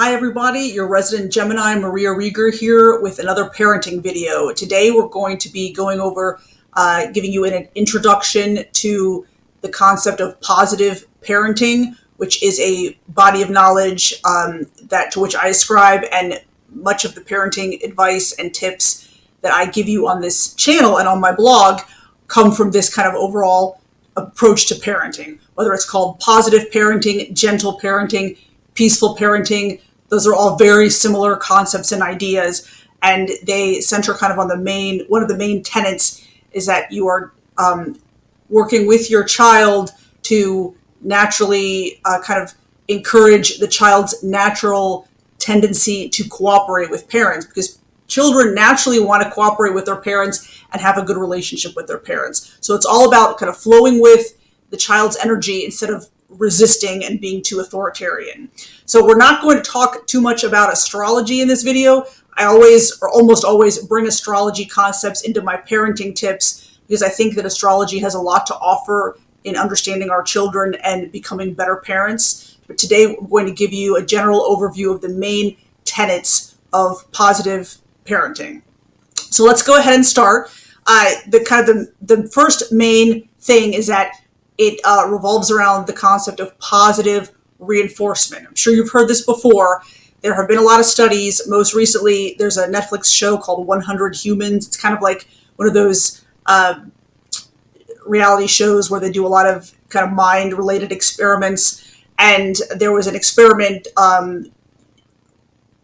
Hi everybody, your resident Gemini, Maria Rieger here with another parenting video. Today we're going to be going over, giving you an introduction to the concept of positive parenting, which is a body of knowledge to which I ascribe, and much of the parenting advice and tips that I give you on this channel and on my blog come from this kind of overall approach to parenting, whether it's called positive parenting, gentle parenting, peaceful parenting. Those are all very similar concepts and ideas, and they center kind of on one of the main tenets is that you are working with your child to naturally kind of encourage the child's natural tendency to cooperate with parents, because children naturally want to cooperate with their parents and have a good relationship with their parents. So it's all about kind of flowing with the child's energy instead of resisting and being too authoritarian. So we're not going to talk too much about astrology in this video. I always, or almost always, bring astrology concepts into my parenting tips because I think that astrology has a lot to offer in understanding our children and becoming better parents. But today we're going to give you a general overview of the main tenets of positive parenting. So let's go ahead and start. The first main thing is that it revolves around the concept of positive reinforcement. I'm sure you've heard this before. There have been a lot of studies. Most recently, there's a Netflix show called 100 Humans. It's kind of like one of those reality shows where they do a lot of kind of mind-related experiments. And there was an experiment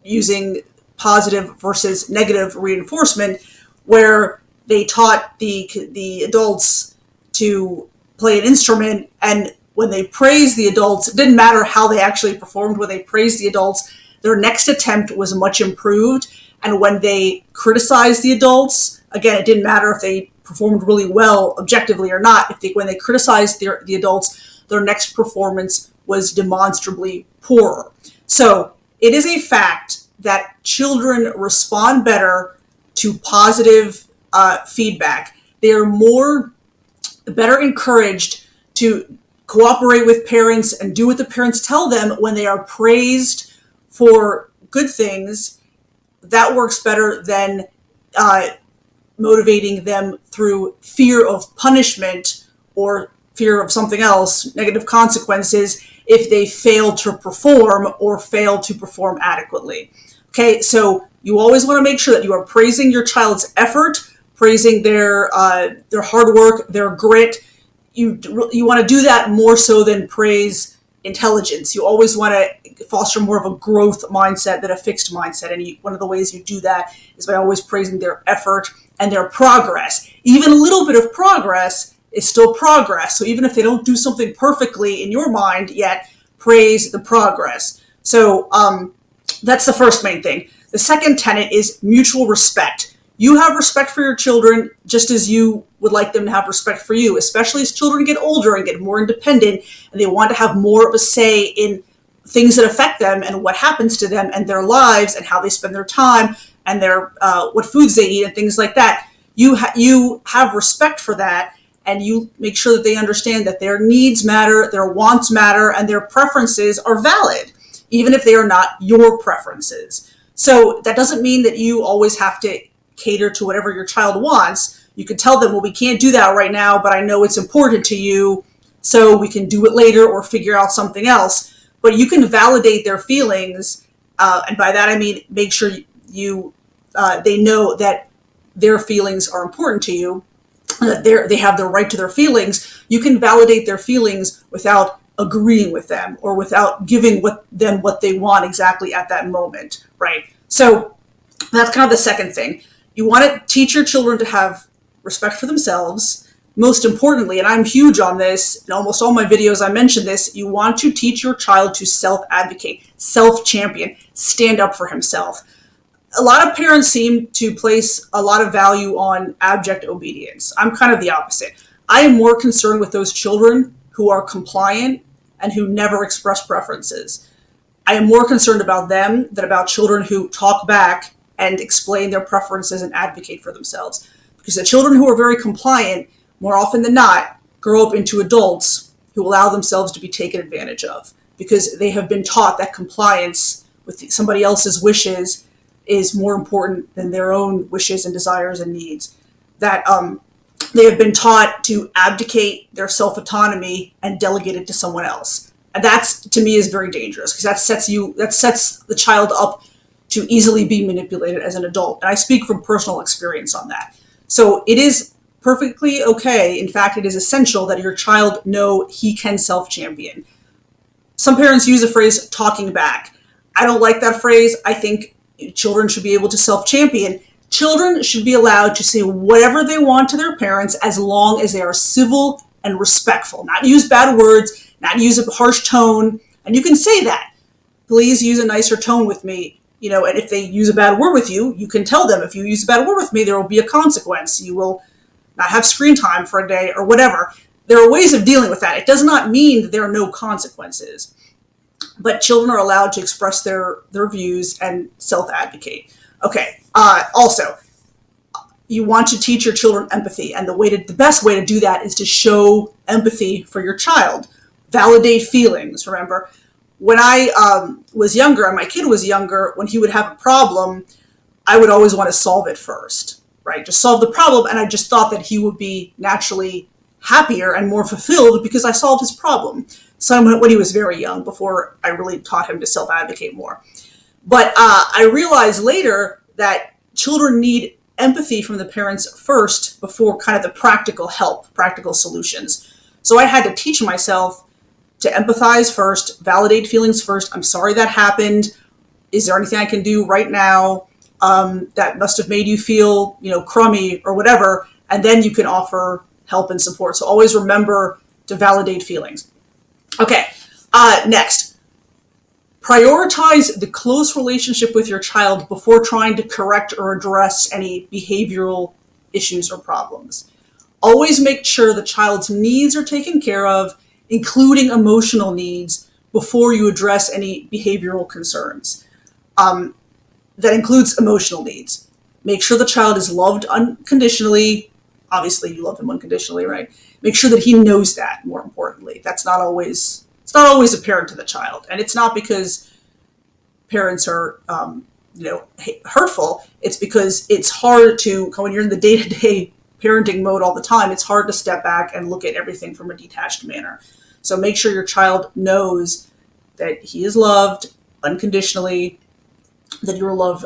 using positive versus negative reinforcement where they taught the adults to play an instrument, and when they praised the adults, it didn't matter how they actually performed. When they praised the adults, their next attempt was much improved. And when they criticized the adults, again, it didn't matter if they performed really well objectively or not. When they criticized the adults, their next performance was demonstrably poorer. So it is a fact that children respond better to positive feedback. They are better encouraged to cooperate with parents and do what the parents tell them when they are praised for good things. That works better than motivating them through fear of punishment or fear of something else, negative consequences, if they fail to perform or fail to perform adequately. Okay, so you always want to make sure that you are praising your child's effort, praising their hard work, their grit. You want to do that more so than praise intelligence. You always want to foster more of a growth mindset than a fixed mindset. And one of the ways you do that is by always praising their effort and their progress. Even a little bit of progress is still progress. So even if they don't do something perfectly in your mind yet, praise the progress. So that's the first main thing. The second tenet is mutual respect. You have respect for your children just as you would like them to have respect for you, especially as children get older and get more independent and they want to have more of a say in things that affect them and what happens to them and their lives and how they spend their time and their what foods they eat and things like that. You have respect for that, and you make sure that they understand that their needs matter, their wants matter, and their preferences are valid, even if they are not your preferences. So that doesn't mean that you always have to cater to whatever your child wants. You could tell them, well, we can't do that right now, but I know it's important to you, so we can do it later or figure out something else. But you can validate their feelings, and by that I mean make sure they know that their feelings are important to you, that they have the right to their feelings. You can validate their feelings without agreeing with them or without giving them what they want exactly at that moment, right? So that's kind of the second thing. You want to teach your children to have respect for themselves. Most importantly, and I'm huge on this, in almost all my videos I mention this, you want to teach your child to self-advocate, self-champion, stand up for himself. A lot of parents seem to place a lot of value on abject obedience. I'm kind of the opposite. I am more concerned with those children who are compliant and who never express preferences. I am more concerned about them than about children who talk back and explain their preferences and advocate for themselves. Because the children who are very compliant, more often than not, grow up into adults who allow themselves to be taken advantage of because they have been taught that compliance with somebody else's wishes is more important than their own wishes and desires and needs. That they have been taught to abdicate their self-autonomy and delegate it to someone else. And that's, to me, is very dangerous, because that sets the child up to easily be manipulated as an adult. And I speak from personal experience on that. So it is perfectly okay. In fact, it is essential that your child know he can self-champion. Some parents use the phrase talking back. I don't like that phrase. I think children should be able to self-champion. Children should be allowed to say whatever they want to their parents as long as they are civil and respectful. Not use bad words, not use a harsh tone. And you can say that. Please use a nicer tone with me. And if they use a bad word with you, you can tell them, if you use a bad word with me, there will be a consequence. You will not have screen time for a day or whatever. There are ways of dealing with that. It does not mean that there are no consequences. But children are allowed to express their views and self-advocate. Okay. Also, you want to teach your children empathy, and the best way to do that is to show empathy for your child. Validate feelings. Remember, when I was younger and my kid was younger, when he would have a problem, I would always want to solve it first, right? Just solve the problem, and I just thought that he would be naturally happier and more fulfilled because I solved his problem. So when he was very young, before I really taught him to self-advocate more. But I realized later that children need empathy from the parents first before kind of the practical help, practical solutions. So I had to teach myself to empathize first, validate feelings first. I'm sorry that happened. Is there anything I can do right now that must have made you feel, crummy or whatever? And then you can offer help and support. So always remember to validate feelings. Okay, next. Prioritize the close relationship with your child before trying to correct or address any behavioral issues or problems. Always make sure the child's needs are taken care of, including emotional needs, before you address any behavioral concerns. That includes emotional needs. Make sure the child is loved unconditionally. Obviously, you love him unconditionally, right? Make sure that he knows that, more importantly. It's not always apparent to the child. And it's not because parents are, hurtful. It's because it's hard to, when you're in the day-to-day parenting mode all the time, it's hard to step back and look at everything from a detached manner. So make sure your child knows that he is loved unconditionally, that your love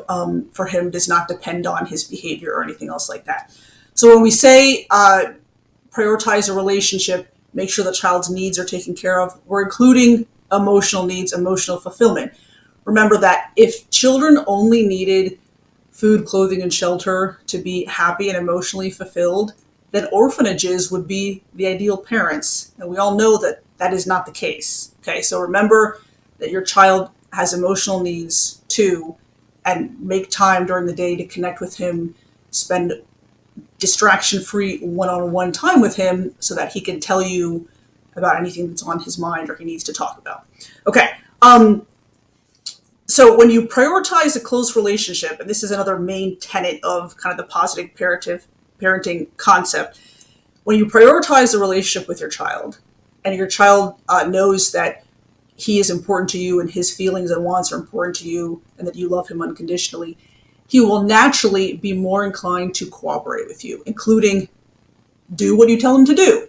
for him does not depend on his behavior or anything else like that. So when we say prioritize a relationship, make sure the child's needs are taken care of, we're including emotional needs, emotional fulfillment. Remember that if children only needed food, clothing, and shelter to be happy and emotionally fulfilled, then orphanages would be the ideal parents. And we all know that that is not the case. Okay, so remember that your child has emotional needs too, and make time during the day to connect with him, spend distraction-free one-on-one time with him so that he can tell you about anything that's on his mind or he needs to talk about. Okay, so when you prioritize a close relationship, and this is another main tenet of kind of the positive parenting concept, when you prioritize the relationship with your child, and your child knows that he is important to you and his feelings and wants are important to you and that you love him unconditionally, he will naturally be more inclined to cooperate with you, including do what you tell him to do.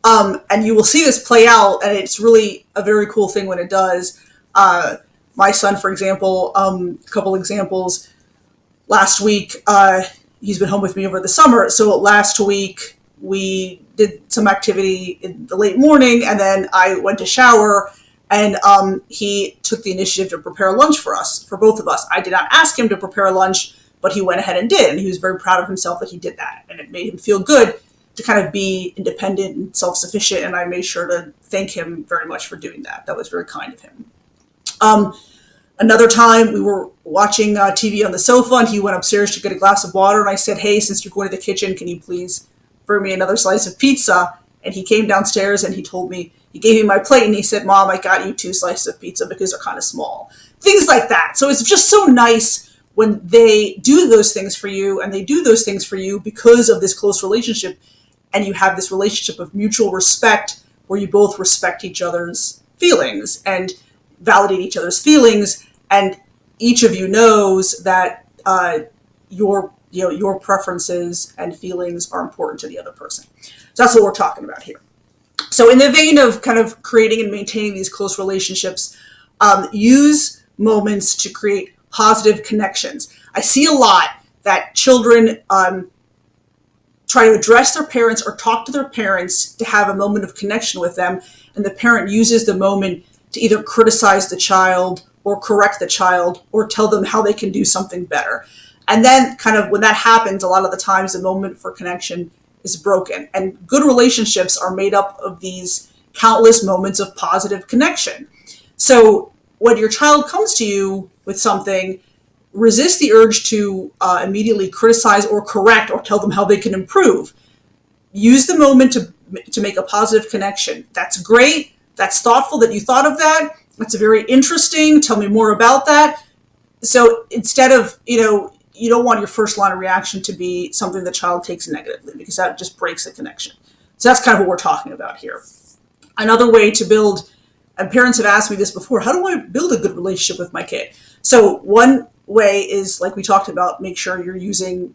And you will see this play out, and it's really a very cool thing when it does. My son, for example, a couple examples. Last week, he's been home with me over the summer. So last week, we did some activity in the late morning, and then I went to shower, and he took the initiative to prepare lunch for us, for both of us. I did not ask him to prepare lunch, but he went ahead and did, and he was very proud of himself that he did that. And it made him feel good to kind of be independent and self-sufficient, and I made sure to thank him very much for doing that. That was very kind of him. Another time, we were watching TV on the sofa, and he went upstairs to get a glass of water, and I said, hey, since you're going to the kitchen, can you please bring me another slice of pizza? And he came downstairs, and he gave me my plate, and he said, Mom, I got you 2 slices of pizza because they're kind of small. Things like that. So it's just so nice when they do those things for you, and they do those things for you because of this close relationship, and you have this relationship of mutual respect where you both respect each other's feelings and validate each other's feelings, and each of you knows that your preferences and feelings are important to the other person. So that's what we're talking about here. So in the vein of kind of creating and maintaining these close relationships, use moments to create positive connections. I see a lot that children try to address their parents or talk to their parents to have a moment of connection with them, and the parent uses the moment to either criticize the child or correct the child or tell them how they can do something better. And then kind of when that happens, a lot of the times the moment for connection is broken. And good relationships are made up of these countless moments of positive connection. So when your child comes to you with something, resist the urge to immediately criticize or correct or tell them how they can improve. Use the moment to make a positive connection. That's great. That's thoughtful that you thought of that. That's very interesting. Tell me more about that. So instead of, you don't want your first line of reaction to be something the child takes negatively, because that just breaks the connection. So that's kind of what we're talking about here. Another way to build, and parents have asked me this before, how do I build a good relationship with my kid? So one way is, like we talked about, make sure you're using,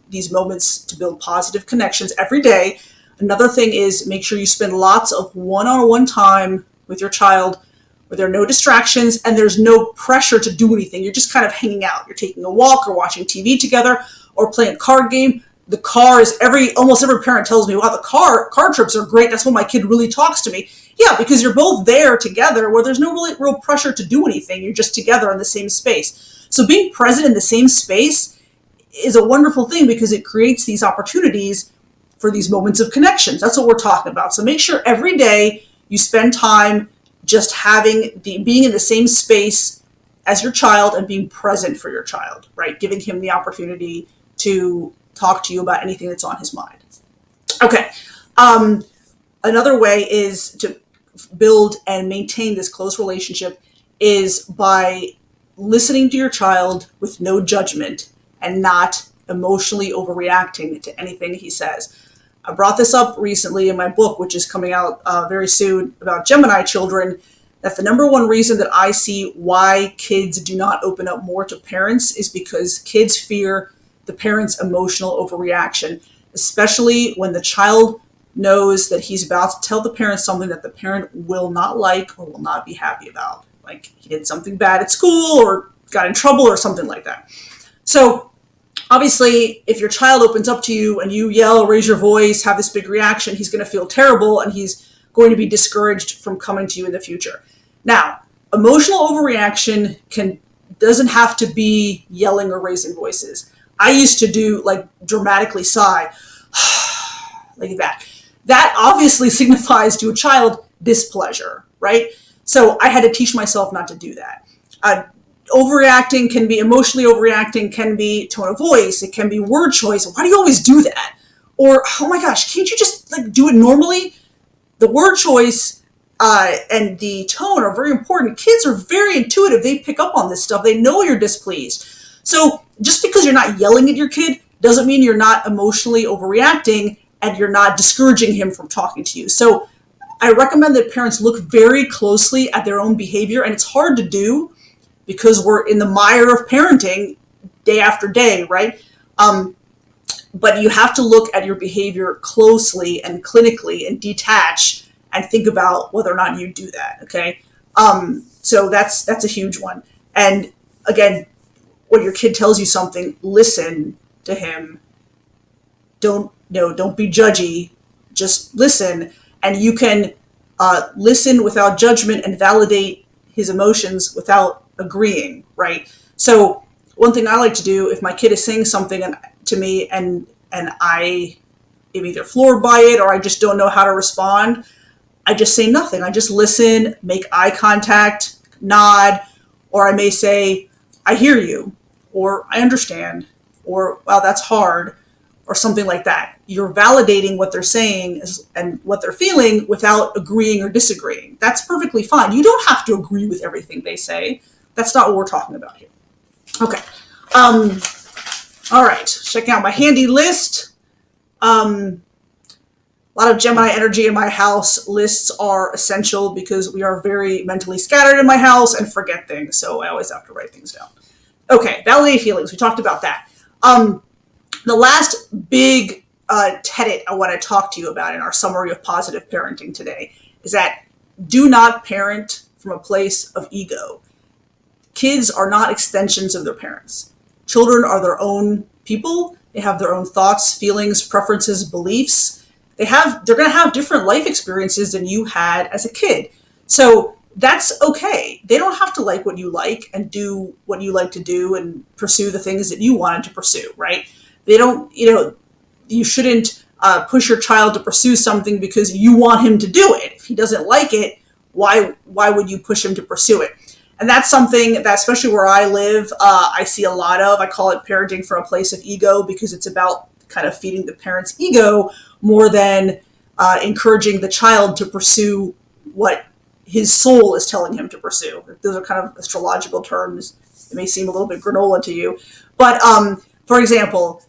these moments to build positive connections every day. Another thing is make sure you spend lots of one-on-one time with your child where there are no distractions and there's no pressure to do anything. You're just kind of hanging out. You're taking a walk or watching TV together or playing a card game. The car is almost every parent tells me, wow, the car trips are great. That's when my kid really talks to me. Yeah, because you're both there together where there's no really real pressure to do anything. You're just together in the same space. So being present in the same space is a wonderful thing because it creates these opportunities for these moments of connections. That's what we're talking about. So make sure every day you spend time just being in the same space as your child and being present for your child, right? Giving him the opportunity to talk to you about anything that's on his mind. Okay. Another way is to build and maintain this close relationship is by listening to your child with no judgment and not emotionally overreacting to anything he says. I brought this up recently in my book, which is coming out very soon, about Gemini children, that the number one reason that I see why kids do not open up more to parents is because kids fear the parent's emotional overreaction, especially when the child knows that he's about to tell the parent something that the parent will not like or will not be happy about. Like he did something bad at school or got in trouble or something like that. So obviously, if your child opens up to you and you yell, raise your voice, have this big reaction, he's going to feel terrible and he's going to be discouraged from coming to you in the future. Now, emotional overreaction doesn't have to be yelling or raising voices. I used to do dramatically sigh, like that. That obviously signifies to a child displeasure, right? So I had to teach myself not to do that. Overreacting can be, emotionally overreacting can be tone of voice. It can be word choice. Why do you always do that? Or, oh my gosh, can't you just do it normally? The word choice and the tone are very important. Kids are very intuitive. They pick up on this stuff. They know you're displeased. So just because you're not yelling at your kid doesn't mean you're not emotionally overreacting and you're not discouraging him from talking to you. So I recommend that parents look very closely at their own behavior, and it's hard to do because we're in the mire of parenting day after day, right? But you have to look at your behavior closely and clinically and detach and think about whether or not you do that, okay? So that's a huge one. And again, when your kid tells you something, listen to him. Don't be judgy. Just listen. And you can listen without judgment and validate his emotions without agreeing, right? So one thing I like to do, if my kid is saying something to me and I am either floored by it or I just don't know how to respond, I just say nothing. I just listen, make eye contact, nod, or I may say, I hear you, or I understand, or wow, that's hard, or something like that. You're validating what they're saying and what they're feeling without agreeing or disagreeing. That's perfectly fine. You don't have to agree with everything they say. That's not what we're talking about here. Okay. All right. Checking out my handy list. A lot of Gemini energy in my house. Lists are essential because we are very mentally scattered in my house and forget things. So I always have to write things down. Okay, validate feelings. We talked about that. The last big tenet I want to talk to you about in our summary of positive parenting today is that do not parent from a place of ego. Kids are not extensions of their parents. Children are their own people. They have their own thoughts, feelings, preferences, beliefs. They're going to have different life experiences than you had as a kid. So that's okay. They don't have to like what you like and do what you like to do and pursue the things that you wanted to pursue, right? They don't, you shouldn't push your child to pursue something because you want him to do it. If he doesn't like it, why would you push him to pursue it? And that's something that, especially where I live, I see a lot of. I call it parenting from a place of ego because it's about kind of feeding the parent's ego more than encouraging the child to pursue what his soul is telling him to pursue. Those are kind of astrological terms. It may seem a little bit granola to you. But for example,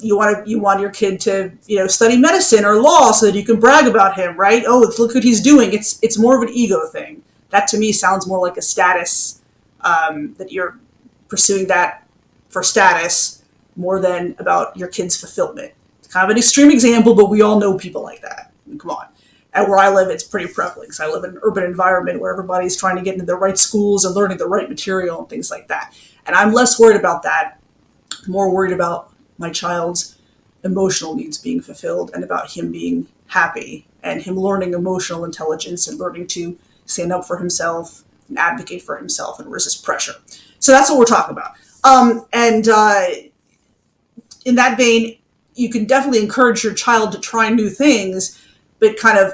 you want your kid to study medicine or law so that you can brag about him, right? Oh, look what he's doing. It's more of an ego thing. That to me sounds more like a status, that you're pursuing that for status more than about your kid's fulfillment. It's kind of an extreme example, but we all know people like that. I mean, come on. And where I live, it's pretty prevalent because I live in an urban environment where everybody's trying to get into the right schools and learning the right material and things like that. And I'm less worried about that, more worried about my child's emotional needs being fulfilled and about him being happy and him learning emotional intelligence and learning to stand up for himself and advocate for himself and resist pressure. So that's what we're talking about. In that vein, you can definitely encourage your child to try new things, but kind of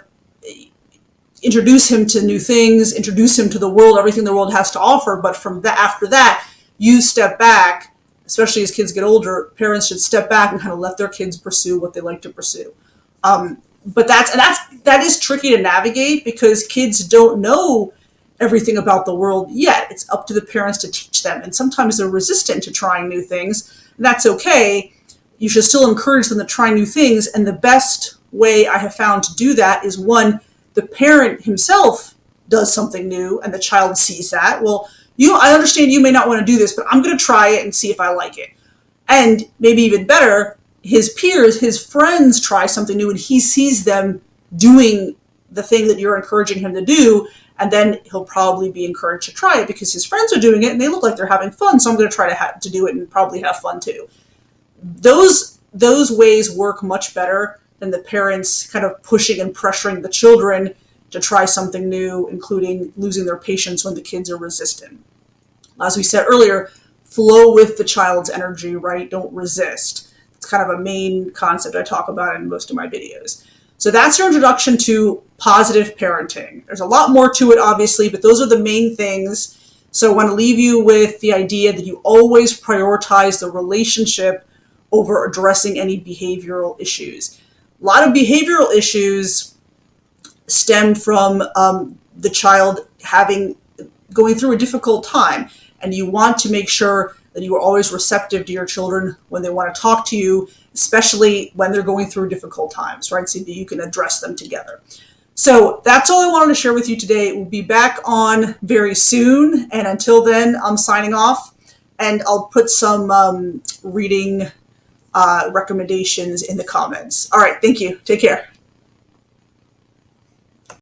introduce him to new things, introduce him to the world, everything the world has to offer. But after that, you step back, especially as kids get older. Parents should step back and kind of let their kids pursue what they like to pursue. But that is tricky to navigate because kids don't know everything about the world yet. It's up to the parents to teach them. And sometimes they're resistant to trying new things. And that's okay. You should still encourage them to try new things. And the best way I have found to do that is, one, the parent himself does something new and the child sees that. Well, I understand you may not want to do this, but I'm going to try it and see if I like it. And maybe even better, his peers, his friends try something new and he sees them doing the thing that you're encouraging him to do. And then he'll probably be encouraged to try it because his friends are doing it and they look like they're having fun. So I'm going to try to do it and probably have fun too. Those ways work much better than the parents kind of pushing and pressuring the children to try something new, including losing their patience when the kids are resistant. As we said earlier, flow with the child's energy, right? Don't resist. It's kind of a main concept I talk about in most of my videos. So that's your introduction to positive parenting. There's a lot more to it, obviously, but those are the main things. So I want to leave you with the idea that you always prioritize the relationship over addressing any behavioral issues. A lot of behavioral issues stem from the child going through a difficult time, and you want to make sure that you are always receptive to your children when they want to talk to you, especially when they're going through difficult times, right? So that you can address them together. So that's all I wanted to share with you today. We'll be back on very soon, and until then, I'm signing off, and I'll put some reading recommendations in the comments. All right, thank you. Take care.